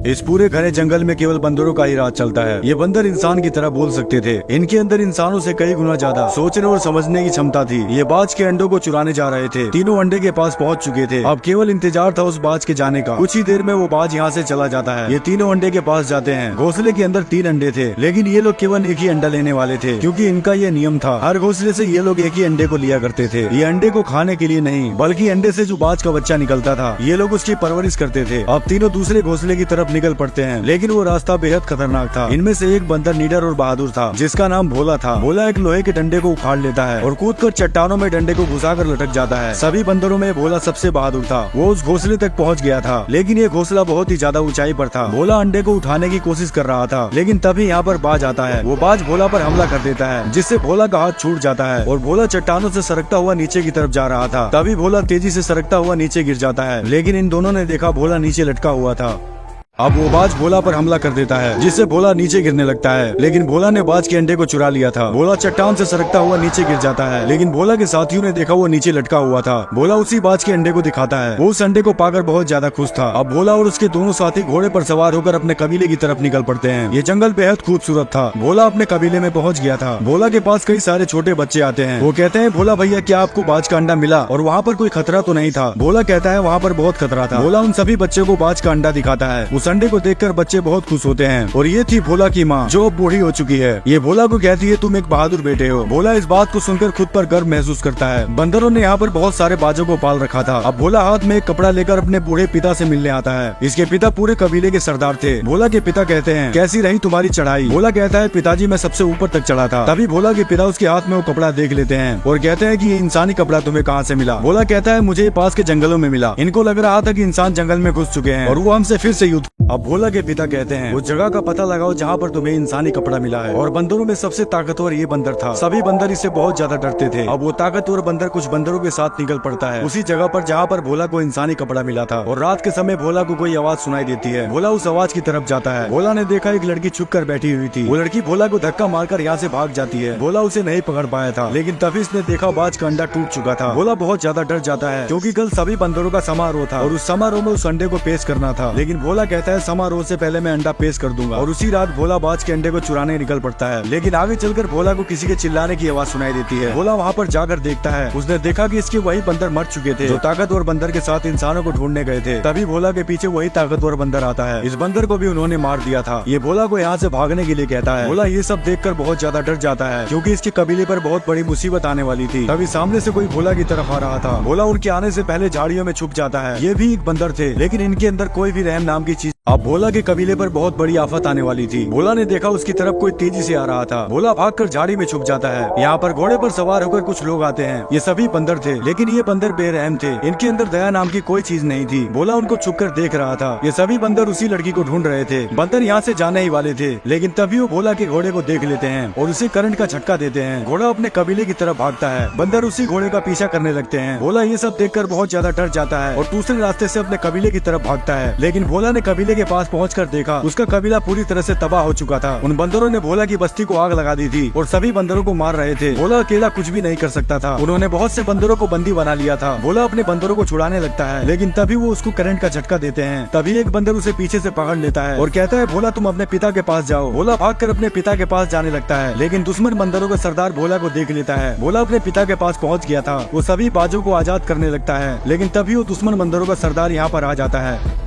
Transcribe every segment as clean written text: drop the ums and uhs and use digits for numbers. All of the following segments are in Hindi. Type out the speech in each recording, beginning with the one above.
इस पूरे घने जंगल में केवल बंदरों का ही राज चलता है। ये बंदर इंसान की तरह बोल सकते थे। इनके अंदर इंसानों से कई गुना ज्यादा सोचने और समझने की क्षमता थी। ये बाज के अंडों को चुराने जा रहे थे। तीनों अंडे के पास पहुंच चुके थे। अब केवल इंतजार था उस बाज के जाने का। कुछ ही देर में वो बाज यहाँ से चला जाता है। ये तीनों अंडे के पास जाते हैं। घोंसले के अंदर 3 अंडे थे, लेकिन ये लोग केवल एक ही अंडा लेने वाले थे, क्योंकि इनका ये नियम था। हर घोंसले से ये लोग एक ही अंडे को लिया करते थे। ये अंडे को खाने के लिए नहीं, बल्कि अंडे से जो बाज का बच्चा निकलता था, ये लोग उसकी परवरिश करते थे। अब तीनों दूसरे घोंसले की तरफ निकल पड़ते हैं, लेकिन वो रास्ता बेहद खतरनाक था। इनमें से एक बंदर निडर और बहादुर था, जिसका नाम भोला था। भोला एक लोहे के डंडे को उखाड़ लेता है और कूदकर चट्टानों में डंडे को घुसाकर लटक जाता है। सभी बंदरों में भोला सबसे बहादुर था। वो उस घोंसले तक पहुंच गया था, लेकिन ये घोंसला बहुत ही ज्यादा ऊंचाई पर था। भोला अंडे को उठाने की कोशिश कर रहा था, लेकिन तभी यहाँ पर बाज आता है। वो बाज भोला पर हमला कर देता है, जिससे भोला का हाथ छूट जाता है और भोला चट्टानों से सरकता हुआ नीचे की तरफ जा रहा था। तभी भोला तेजी से सरकता हुआ नीचे गिर जाता है, लेकिन इन दोनों ने देखा भोला नीचे लटका हुआ था। अब वो बाज भोला पर हमला कर देता है, जिससे भोला नीचे गिरने लगता है, लेकिन भोला ने बाज के अंडे को चुरा लिया था। भोला चट्टान से सरकता हुआ नीचे गिर जाता है, लेकिन भोला के साथियों ने देखा वो नीचे लटका हुआ था। भोला उसी बाज के अंडे को दिखाता है। वो उस अंडे को पाकर बहुत ज्यादा खुश था। अब भोला और उसके दोनों साथी घोड़े पर सवार होकर अपने कबीले की तरफ निकल पड़ते हैं। ये जंगल बेहद खूबसूरत था। भोला अपने कबीले में पहुँच गया था। भोला के पास कई सारे छोटे बच्चे आते हैं। वो कहते हैं, भोला भैया, क्या आपको बाज का अंडा मिला और वहाँ पर कोई खतरा तो नहीं था? भोला कहता है, वहाँ पर बहुत खतरा था। भोला उन सभी बच्चों को बाज का अंडा दिखाता है। उस अंडे को देखकर बच्चे बहुत खुश होते हैं। और ये थी भोला की माँ, जो अब बूढ़ी हो चुकी है। ये भोला को कहती है, तुम एक बहादुर बेटे हो। भोला इस बात को सुनकर खुद पर गर्व महसूस करता है। बंदरों ने यहाँ पर बहुत सारे बाजों को पाल रखा था। अब भोला हाथ में एक कपड़ा लेकर अपने बूढ़े पिता से मिलने आता है। इसके पिता पूरे कबीले के सरदार थे। भोला के पिता कहते हैं, कैसी रही तुम्हारी चढ़ाई? भोला कहता है, पिताजी मैं सबसे ऊपर तक चढ़ा था। तभी भोला के पिता उसके हाथ में वो कपड़ा देख लेते हैं और कहते हैं कि ये इंसानी कपड़ा तुम्हें कहाँ से मिला? भोला कहता है, मुझे पास के जंगलों में मिला। इनको लग रहा था कि इंसान जंगल में घुस चुके हैं और वो हमसे फिर से युद्ध। अब भोला के पिता कहते हैं, उस जगह का पता लगाओ जहाँ पर तुम्हें इंसानी कपड़ा मिला है। और बंदरों में सबसे ताकतवर ये बंदर था। सभी बंदर इससे बहुत ज्यादा डरते थे। अब वो ताकतवर बंदर कुछ बंदरों के साथ निकल पड़ता है उसी जगह पर जहाँ पर भोला को इंसानी कपड़ा मिला था। और रात के समय भोला को कोई आवाज सुनाई देती है। भोला उस आवाज की तरफ जाता है। भोला ने देखा एक लड़की छुप कर बैठी हुई थी। वो लड़की भोला को धक्का मारकर यहाँ से भाग जाती है। भोला उसे नहीं पकड़ पाया था, लेकिन तभी इसने देखा बाज का अंडा टूट चुका था। भोला बहुत ज्यादा डर जाता है, क्योंकि कल सभी बंदरों का समारोह था और उस समारोह में उस अंडे को पेश करना था। लेकिन भोला कहता है, समारोह से पहले मैं अंडा पेश कर दूंगा। और उसी रात भोला बाज के अंडे को चुराने निकल पड़ता है। लेकिन आगे चलकर भोला को किसी के चिल्लाने की आवाज सुनाई देती है। भोला वहाँ पर जाकर देखता है। उसने देखा कि इसके वही बंदर मर चुके थे, जो ताकतवर बंदर के साथ इंसानों को ढूंढने गए थे। तभी भोला के पीछे वही ताकतवर बंदर आता है। इस बंदर को भी उन्होंने मार दिया था। ये भोला को यहाँ से भागने के लिए कहता है। भोला ये सब देखकर बहुत ज्यादा डर जाता है, क्योंकि इसके कबीले पर बहुत बड़ी मुसीबत आने वाली थी। तभी सामने से कोई भोला की तरफ आ रहा था। भोला उनके आने से पहले झाड़ियों में छुप जाता है। ये भी एक बंदर थे, लेकिन इनके अंदर कोई भी रहम नाम की चीज। अब भोला के कबीले पर बहुत बड़ी आफत आने वाली थी। भोला ने देखा उसकी तरफ कोई तेजी से आ रहा था। भोला भागकर झाड़ी में छुप जाता है। यहाँ पर घोड़े पर सवार होकर कुछ लोग आते हैं। ये सभी बंदर थे, लेकिन ये बंदर बेरहम थे। इनके अंदर दया नाम की कोई चीज नहीं थी। भोला उनको छुपकर देख रहा था। ये सभी बंदर उसी लड़की को ढूंढ रहे थे। बंदर यहाँ से जाने ही वाले थे, लेकिन तभी वो भोला के घोड़े को देख लेते हैं और उसे करंट का झटका देते हैं। घोड़ा अपने कबीले की तरफ भागता है। बंदर उसी घोड़े का पीछा करने लगते हैं। भोला ये सब देखकर बहुत ज्यादा डर जाता है और दूसरे रास्ते से अपने कबीले की तरफ भागता है। लेकिन भोला ने कबीले के पास पहुंचकर देखा, उसका कबीला पूरी तरह से तबाह हो चुका था। उन बंदरों ने भोला की बस्ती को आग लगा दी थी और सभी बंदरों को मार रहे थे। भोला अकेला कुछ भी नहीं कर सकता था। उन्होंने बहुत से बंदरों को बंदी बना लिया था। भोला अपने बंदरों को छुड़ाने लगता है, लेकिन तभी वो उसको करंट का झटका देते हैं। तभी एक बंदर उसे पीछे से पकड़ लेता है और कहता है, भोला तुम अपने पिता के पास जाओ। भोला भागकर अपने पिता के पास जाने लगता है, लेकिन दुश्मन बंदरों का सरदार भोला को देख लेता है। भोला अपने पिता के पास पहुँच गया था। वो सभी बाजों को आजाद करने लगता है, लेकिन तभी वो दुश्मन बंदरों का सरदार यहाँ पर आ जाता है।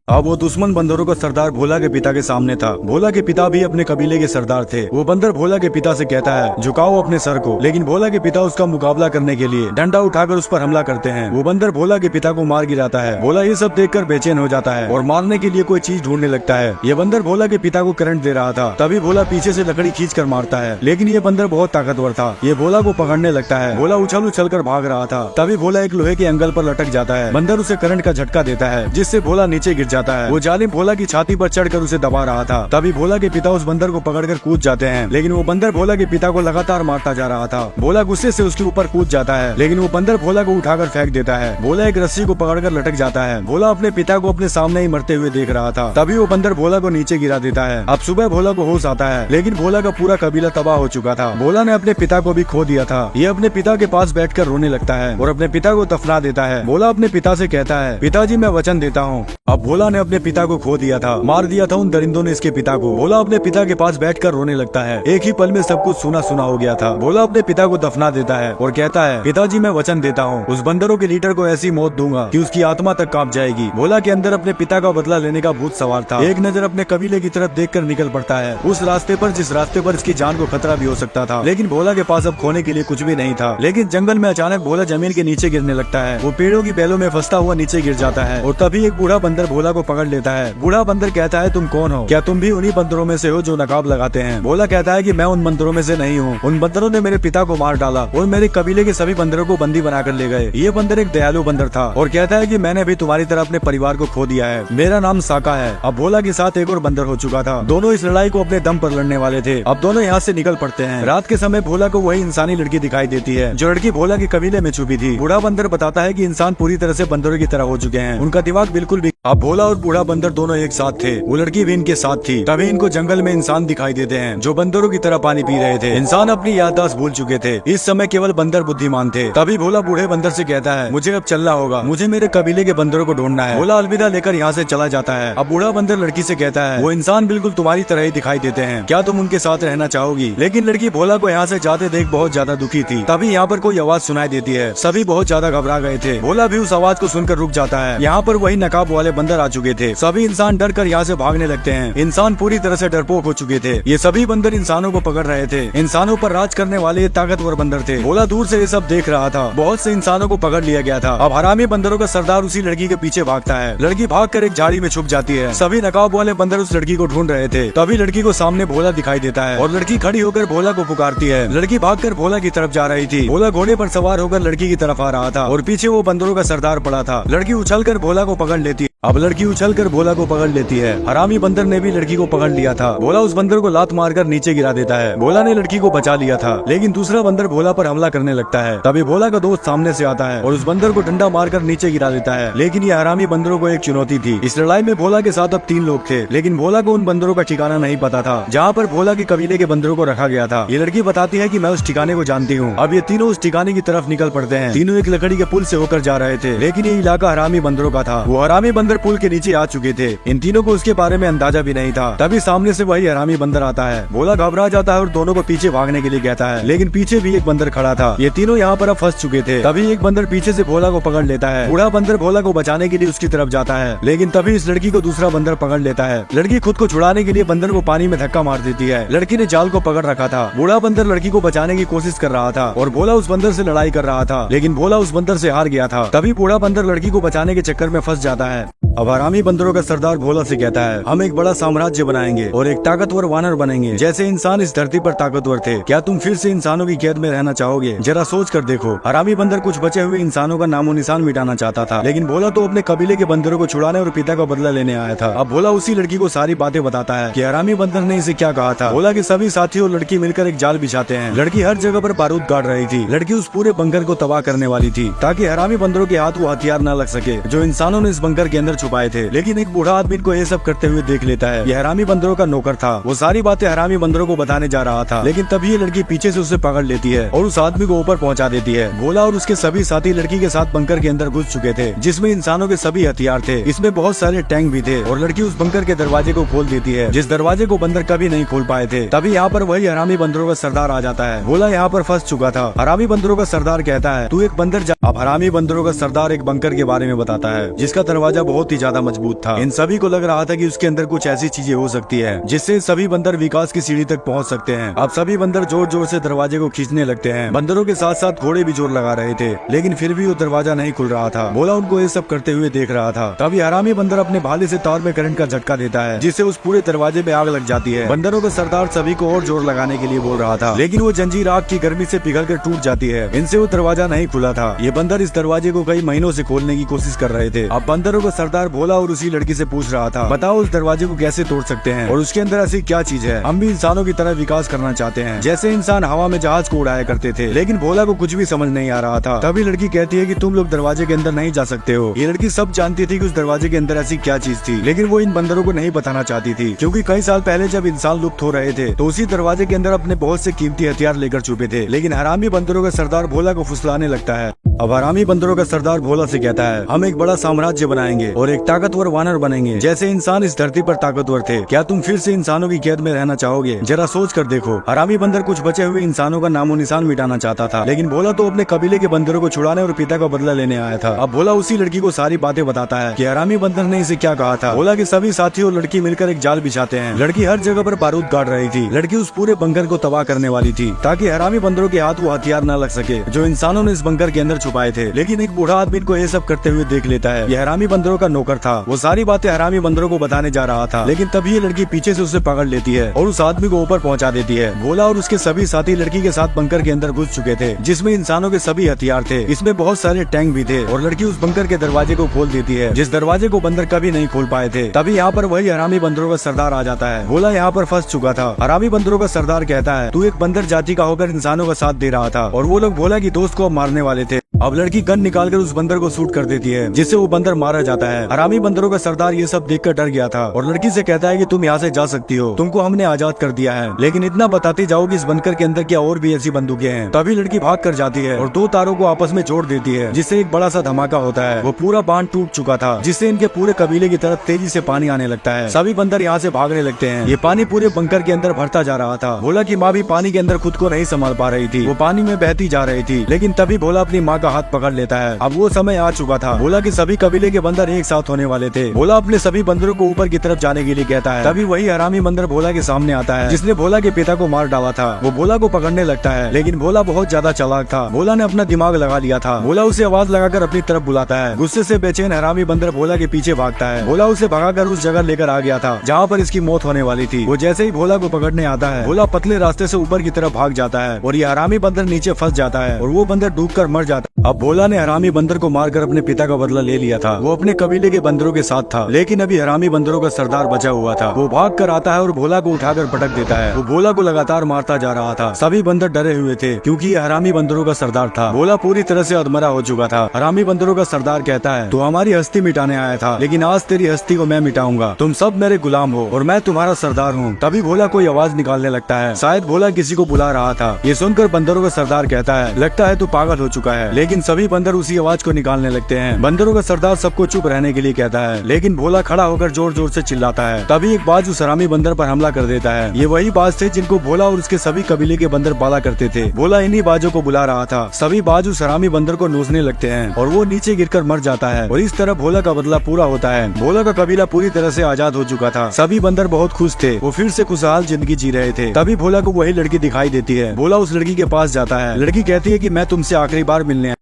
अब वो दुश्मन बंदरों का सरदार भोला के पिता के सामने था। भोला के पिता भी अपने कबीले के सरदार थे। वो बंदर भोला के पिता से कहता है, झुकाओ अपने सर को। लेकिन भोला के पिता उसका मुकाबला करने के लिए डंडा उठाकर उस पर हमला करते हैं। वो बंदर भोला के पिता को मार गिराता है। भोला ये सब देखकर बेचैन हो जाता है और मारने के लिए कोई चीज ढूंढने लगता है। ये बंदर भोला के पिता को करंट दे रहा था। तभी भोला पीछे से लकड़ी खींच कर मारता है, लेकिन ये बंदर बहुत ताकतवर था। ये भोला को पकड़ने लगता है। भोला उछल उछल कर भाग रहा था। तभी भोला एक लोहे के एंगल पर लटक जाता है। बंदर उसे करंट का झटका देता है, जिससे भोला नीचे गिर जाता है। वो जालिम भोला की छाती पर चढ़कर उसे दबा रहा था। तभी भोला के पिता उस बंदर को पकड़कर कूद जाते हैं, लेकिन वो बंदर भोला के पिता को लगातार मारता जा रहा था। भोला गुस्से से उसके ऊपर कूद जाता है, लेकिन वो बंदर भोला को उठाकर फेंक देता है। भोला एक रस्सी को पकड़कर लटक जाता है। भोला अपने पिता को अपने सामने ही मरते हुए देख रहा था। तभी वो बंदर भोला को नीचे गिरा देता है। अब सुबह भोला को होश आता है, लेकिन भोला का पूरा कबीला तबाह हो चुका था। भोला ने अपने पिता को भी खो दिया था। ये अपने पिता के पास बैठकर रोने लगता है और अपने पिता को दफना देता है। भोला अपने पिता से कहता है, पिताजी मैं वचन देता हूँ। अब भोला भोला ने अपने पिता को खो दिया था, मार दिया था उन दरिंदों ने इसके पिता को। भोला अपने पिता के पास बैठकर रोने लगता है। एक ही पल में सब कुछ सुना सुना हो गया था। भोला अपने पिता को दफना देता है और कहता है, पिताजी मैं वचन देता हूँ उस बंदरों के लीडर को ऐसी मौत दूंगा कि उसकी आत्मा तक कांप जाएगी। भोला के अंदर अपने पिता का बदला लेने का भूत सवार था। एक नजर अपने कबीले की तरफ देखकर निकल पड़ता है, उस रास्ते पर जिस रास्ते पर इसकी जान को खतरा भी हो सकता था। लेकिन भोला के पास अब खोने के लिए कुछ भी नहीं था। लेकिन जंगल में अचानक भोला जमीन के नीचे गिरने लगता है। वो पेड़ों की बेलों में फंसता हुआ नीचे गिर जाता है और तभी एक बूढ़ा बंदर भोला को पकड़ लेता है। बूढ़ा बंदर कहता है, तुम कौन हो? क्या तुम भी उन्हीं बंदरों में से हो जो नकाब लगाते हैं? भोला कहता है कि मैं उन बंदरों में से नहीं हूँ। उन बंदरों ने मेरे पिता को मार डाला और मेरे कबीले के सभी बंदरों को बंदी बनाकर ले गए। ये बंदर एक दयालु बंदर था और कहता है कि मैंने भी तुम्हारी तरह अपने परिवार को खो दिया है। मेरा नाम साका है। अब भोला के साथ एक और बंदर हो चुका था। दोनों इस लड़ाई को अपने दम पर लड़ने वाले थे। अब दोनों यहाँ से निकल पड़ते हैं। रात के समय भोला को वही इंसानी लड़की दिखाई देती है जो लड़की भोला के कबीले में छुपी थी। बूढ़ा बंदर बताता है कि इंसान पूरी तरह से बंदरों की तरह हो चुके हैं, उनका दिमाग बिल्कुल भी। अब भोला और बूढ़ा बंदर दोनों एक साथ थे। वो लड़की भी इनके साथ थी। तभी इनको जंगल में इंसान दिखाई देते हैं जो बंदरों की तरह पानी पी रहे थे। इंसान अपनी याददाश्त भूल चुके थे। इस समय केवल बंदर बुद्धिमान थे। तभी भोला बूढ़े बंदर से कहता है, मुझे अब चलना होगा, मुझे मेरे कबीले के बंदरों को ढूंढना है। भोला अलविदा लेकर यहाँ से चला जाता है। अब बूढ़ा बंदर लड़की से कहता है, वो इंसान बिल्कुल तुम्हारी तरह ही दिखाई देते हैं, क्या तुम उनके साथ रहना चाहोगी? लेकिन लड़की भोला को यहाँ से जाते देख बहुत ज्यादा दुखी थी। तभी यहाँ पर कोई आवाज सुनाई देती है। सभी बहुत ज्यादा घबरा गए थे। भोला भी उस आवाज को सुनकर रुक जाता है। यहाँ पर वही नकाब वाले बंदर आ चुके थे। सभी इंसान डर कर यहाँ से भागने लगते हैं। इंसान पूरी तरह से डरपोक हो चुके थे। ये सभी बंदर इंसानों को पकड़ रहे थे। इंसानों पर राज करने वाले ये ताकतवर बंदर थे। भोला दूर से ये सब देख रहा था। बहुत से इंसानों को पकड़ लिया गया था। अब हरामी बंदरों का सरदार उसी लड़की के पीछे भागता है। लड़की भागकर एक झाड़ी में छुप जाती है। सभी नकाब वाले बंदर उस लड़की को ढूंढ रहे थे। तभी लड़की को सामने भोला दिखाई देता है और लड़की खड़ी होकर भोला को पुकारती है। लड़की भागकर भोला की तरफ जा रही थी। भोला घोड़े पर सवार होकर लड़की की तरफ आ रहा था और पीछे वो बंदरों का सरदार पड़ा था। लड़की उछलकर भोला को पकड़ लेती है। अब लड़की उछलकर भोला को पकड़ लेती है। हरामी बंदर ने भी लड़की को पकड़ लिया था। भोला उस बंदर को लात मारकर नीचे गिरा देता है। भोला ने लड़की को बचा लिया था, लेकिन दूसरा बंदर भोला पर हमला करने लगता है। तभी भोला का दोस्त सामने से आता है और उस बंदर को डंडा मारकर नीचे गिरा देता है। लेकिन ये हरामी बंदरों को एक चुनौती थी। इस लड़ाई में भोला के साथ अब 3 लोग थे, लेकिन भोला को उन बंदरों का ठिकाना नहीं पता था जहाँ पर भोला के कबीले के बंदरों को रखा गया था। ये लड़की बताती है कि मैं उस ठिकाने को जानती हूँ। अब ये तीनों उस ठिकाने की तरफ निकल पड़ते हैं। तीनों एक लकड़ी के पुल से होकर जा रहे थे, लेकिन ये इलाका हरामी बंदरों का था। वो हरामी बंदर पुल के नीचे आ चुके थे। इन तीनों को उसके बारे में अंदाजा भी नहीं था। तभी सामने से वही हरामी बंदर आता है। भोला घबरा जाता है और दोनों को पीछे भागने के लिए कहता है, लेकिन पीछे भी एक बंदर खड़ा था। ये तीनों यहाँ पर अब फंस चुके थे। तभी एक बंदर पीछे से भोला को पकड़ लेता है। बूढ़ा बंदर भोला को बचाने के लिए उसकी तरफ जाता है, लेकिन तभी इस लड़की को दूसरा बंदर पकड़ लेता है। लड़की खुद को छुड़ाने के लिए बंदर को पानी में धक्का मार देती है। लड़की ने जाल को पकड़ रखा था। बूढ़ा बंदर लड़की को बचाने की कोशिश कर रहा था और भोला उस बंदर से लड़ाई कर रहा था, लेकिन भोला उस बंदर से हार गया था। तभी बूढ़ा बंदर लड़की को बचाने के चक्कर में फंस जाता है। अब हरामी बंदरों का सरदार भोला से कहता है, हम एक बड़ा साम्राज्य बनाएंगे और एक ताकतवर वानर बनेंगे। जैसे इंसान इस धरती पर ताकतवर थे, क्या तुम फिर से इंसानों की कैद में रहना चाहोगे? जरा सोच कर देखो। हरामी बंदर कुछ बचे हुए इंसानों का नामो निशान मिटाना चाहता था, लेकिन भोला तो अपने कबीले के बंदरों को छुड़ाने और पिता का बदला लेने आया था। अब भोला उसी लड़की को सारी बातें बताता है कि हरामी बंदर ने इसे क्या कहा था। भोला के सभी साथी और लड़की मिलकर एक जाल बिछाते हैं। लड़की हर जगह पर बारूद गाड़ रही थी। लड़की उस पूरे बंकर को तबाह करने वाली थी ताकि हरामी बंदरों के हाथ वो हथियार न लग सके जो इंसानों ने इस बंकर के अंदर छुपाए थे। लेकिन एक बूढ़ा आदमी को ये सब करते हुए देख लेता है। ये हरामी बंदरों का नौकर था। वो सारी बातें हरामी बंदरों को बताने जा रहा था, लेकिन तभी ये लड़की पीछे से उसे पकड़ लेती है और उस आदमी को ऊपर पहुंचा देती है। भोला और उसके सभी साथी लड़की के साथ बंकर के अंदर घुस चुके थे, जिसमें इंसानों के सभी हथियार थे। इसमें बहुत सारे टैंक भी थे और लड़की उस बंकर के दरवाजे को खोल देती है, जिस दरवाजे को बंदर कभी नहीं खोल पाए थे। तभी यहाँ पर वही हरामी बंदरों का सरदार आ जाता है। भोला यहाँ पर फंस चुका था। हरामी बंदरों का सरदार कहता है, तू एक बंदर जा। अब हरामी बंदरों का सरदार एक बंकर के बारे में बताता है, जिसका दरवाजा बहुत ही ज्यादा मजबूत था। इन सभी को लग रहा था कि उसके अंदर कुछ ऐसी चीजें हो सकती है जिससे सभी बंदर विकास की सीढ़ी तक पहुंच सकते हैं। अब सभी बंदर जोर जोर से दरवाजे को खींचने लगते हैं। बंदरों के साथ साथ घोड़े भी जोर लगा रहे थे, लेकिन फिर भी वो दरवाजा नहीं खुल रहा था। भोला उनको ये सब करते हुए देख रहा था। तभी हरामी बंदर अपने भाले से तार में करंट का झटका देता है, जिससे उस पूरे दरवाजे में आग लग जाती है। बंदरों का सरदार सभी को और जोर लगाने के लिए बोल रहा था, लेकिन वो जंजीर आग की गर्मी से पिघल कर टूट जाती है। इनसे वो दरवाजा नहीं खुला था। ये बंदर इस दरवाजे को कई महीनों से खोलने की कोशिश कर रहे थे। अब बंदरों का सरदार भोला और उसी लड़की से पूछ रहा था, बताओ उस दरवाजे को कैसे तोड़ सकते हैं और उसके अंदर ऐसी क्या चीज है? हम भी इंसानों की तरह विकास करना चाहते हैं, जैसे इंसान हवा में जहाज को उड़ाया करते थे। लेकिन भोला को कुछ भी समझ नहीं आ रहा था। तभी लड़की कहती है कि तुम लोग दरवाजे के अंदर नहीं जा सकते हो। ये लड़की सब जानती थी कि उस दरवाजे के अंदर ऐसी क्या चीज थी, लेकिन वो इन बंदरों को नहीं बताना चाहती थी, क्योंकि कई साल पहले जब इंसान लुप्त हो रहे थे तो उसी दरवाजे के अंदर अपने बहुत से कीमती हथियार लेकर छुपे थे। लेकिन हरामी बंदरों का सरदार भोला को फुसलाने लगता है। अब हरामी बंदरों का सरदार भोला से कहता है, हम एक बड़ा साम्राज्य बनाएंगे और एक ताकतवर वानर बनेंगे जैसे इंसान इस धरती पर ताकतवर थे। क्या तुम फिर से इंसानों की कैद में रहना चाहोगे? जरा सोच कर देखो। हरामी बंदर कुछ बचे हुए इंसानों का नामो निशान मिटाना चाहता था, लेकिन भोला तो अपने कबीले के बंदरों को छुड़ाने और पिता का बदला लेने आया था। अब भोला उसी लड़की को सारी बातें बताता है कि हरामी बंदर ने इसे क्या कहा था। भोला के सभी साथी और लड़की मिलकर एक जाल बिछाते हैं। लड़की हर जगह पर बारूद गाड़ रही थी। लड़की उस पूरे बंकर को तबाह करने वाली थी ताकि हरामी बंदरों के हाथ वो हथियार न लग सके जो इंसानों ने इस बंकर के अंदर छुपाए थे। लेकिन एक बूढ़ा आदमी को ये सब करते हुए देख लेता है। यह हरामी बंदरों का नौकर था। वो सारी बातें हरामी बंदरों को बताने जा रहा था, लेकिन तभी ये लड़की पीछे से उसे पकड़ लेती है और उस आदमी को ऊपर पहुंचा देती है। भोला और उसके सभी साथी लड़की के साथ बंकर के अंदर घुस चुके थे, जिसमें इंसानों के सभी हथियार थे। इसमें बहुत सारे टैंक भी थे और लड़की उस बंकर के दरवाजे को खोल देती है, जिस दरवाजे को बंदर कभी नहीं खोल पाए थे। तभी यहाँ पर वही हरामी बंदरों का सरदार आ जाता है। भोला यहाँ पर फंस चुका था। हरामी बंदरों का सरदार कहता है, तू एक बंदर जाति का होकर इंसानों का साथ दे रहा था और वो लोग भोला की दोस्त को मारने वाले थे। अब लड़की गन निकालकर उस बंदर को शूट कर देती है, जिससे वो बंदर मारा जाता है। हरामी बंदरों का सरदार ये सब देखकर डर गया था और लड़की से कहता है कि तुम यहाँ से जा सकती हो, तुमको हमने आजाद कर दिया है, लेकिन इतना बताते जाओ कि इस बंकर के अंदर क्या और भी ऐसी बंदूकें हैं। तभी लड़की भाग कर जाती है और दो तारों को आपस में जोड़ देती है, जिससे एक बड़ा सा धमाका होता है। वो पूरा बांध टूट चुका था, जिससे इनके पूरे कबीले की तरफ तेजी से पानी आने लगता है। सभी बंदर यहाँ से भागने लगते हैं। ये पानी पूरे बंकर के अंदर भरता जा रहा था। भोला की माँ भी पानी के अंदर खुद को नहीं संभाल पा रही थी। वो पानी में बहती जा रही थी, लेकिन तभी भोला अपनी माँ का हाथ पकड़ लेता है। अब वो समय आ चुका था। भोला के सभी कबीले के बंदर एक साथ होने वाले थे। भोला अपने सभी बंदरों को ऊपर की तरफ जाने के लिए कहता है। तभी वही हरामी बंदर भोला के सामने आता है, जिसने भोला के पिता को मार डाला था। वो भोला को पकड़ने लगता है, लेकिन भोला बहुत ज्यादा चालाक था। भोला ने अपना दिमाग लगा लिया था। भोला उसे आवाज लगाकर अपनी तरफ बुलाता है। गुस्से से बेचैन हरामी बंदर भोला के पीछे भागता है। भोला उसे भगाकर उस जगह लेकर आ गया था जहाँ पर इसकी मौत होने वाली थी। वो जैसे ही भोला को पकड़ने आता है, भोला पतले रास्ते से ऊपर की तरफ भाग जाता है और ये हरामी बंदर नीचे फंस जाता है और वो बंदर डूबकर मर जाता है। अब भोला ने हरामी बंदर को मारकर अपने पिता का बदला ले लिया था। वो अपने कबीले के बंदरों के साथ था, लेकिन अभी हरामी बंदरों का सरदार बचा हुआ था। वो भाग कर आता है और भोला को उठाकर पटक देता है। वो भोला को लगातार मारता जा रहा था। सभी बंदर डरे हुए थे क्योंकि ये हरामी बंदरों का सरदार था। भोला पूरी तरह से अधमरा हो चुका था। हरामी बंदरों का सरदार कहता है, तू हमारी हस्ती मिटाने आया था, लेकिन आज तेरी हस्ती को मैं मिटाऊंगा। तुम सब मेरे गुलाम हो और मैं तुम्हारा सरदार हूँ। तभी भोला कोई आवाज निकालने लगता है। शायद भोला किसी को बुला रहा था। ये सुनकर बंदरों का सरदार कहता है, लगता है तू पागल हो चुका है। लेकिन सभी बंदर उसी आवाज को निकालने लगते हैं। बंदरों का सरदार सबको चुप रहने के लिए कहता है, लेकिन भोला खड़ा होकर जोर जोर से चिल्लाता है। तभी एक बाज उस हरामी बंदर पर हमला कर देता है। ये वही बाज थे जिनको भोला और उसके सभी कबीले के बंदर पाला करते थे। भोला इन्हीं बाजों को बुला रहा था। सभी बाज उस हरामी बंदर को नोचने लगते हैं और वो नीचे गिरकर मर जाता है और इस तरह भोला का बदला पूरा होता है। भोला का कबीला पूरी तरह से आजाद हो चुका था। सभी बंदर बहुत खुश थे। वो फिर से खुशहाल जिंदगी जी रहे थे। तभी भोला को वही लड़की दिखाई देती है। भोला उस लड़की के पास जाता है। लड़की कहती है कि मैं तुमसे आखिरी बार मिलने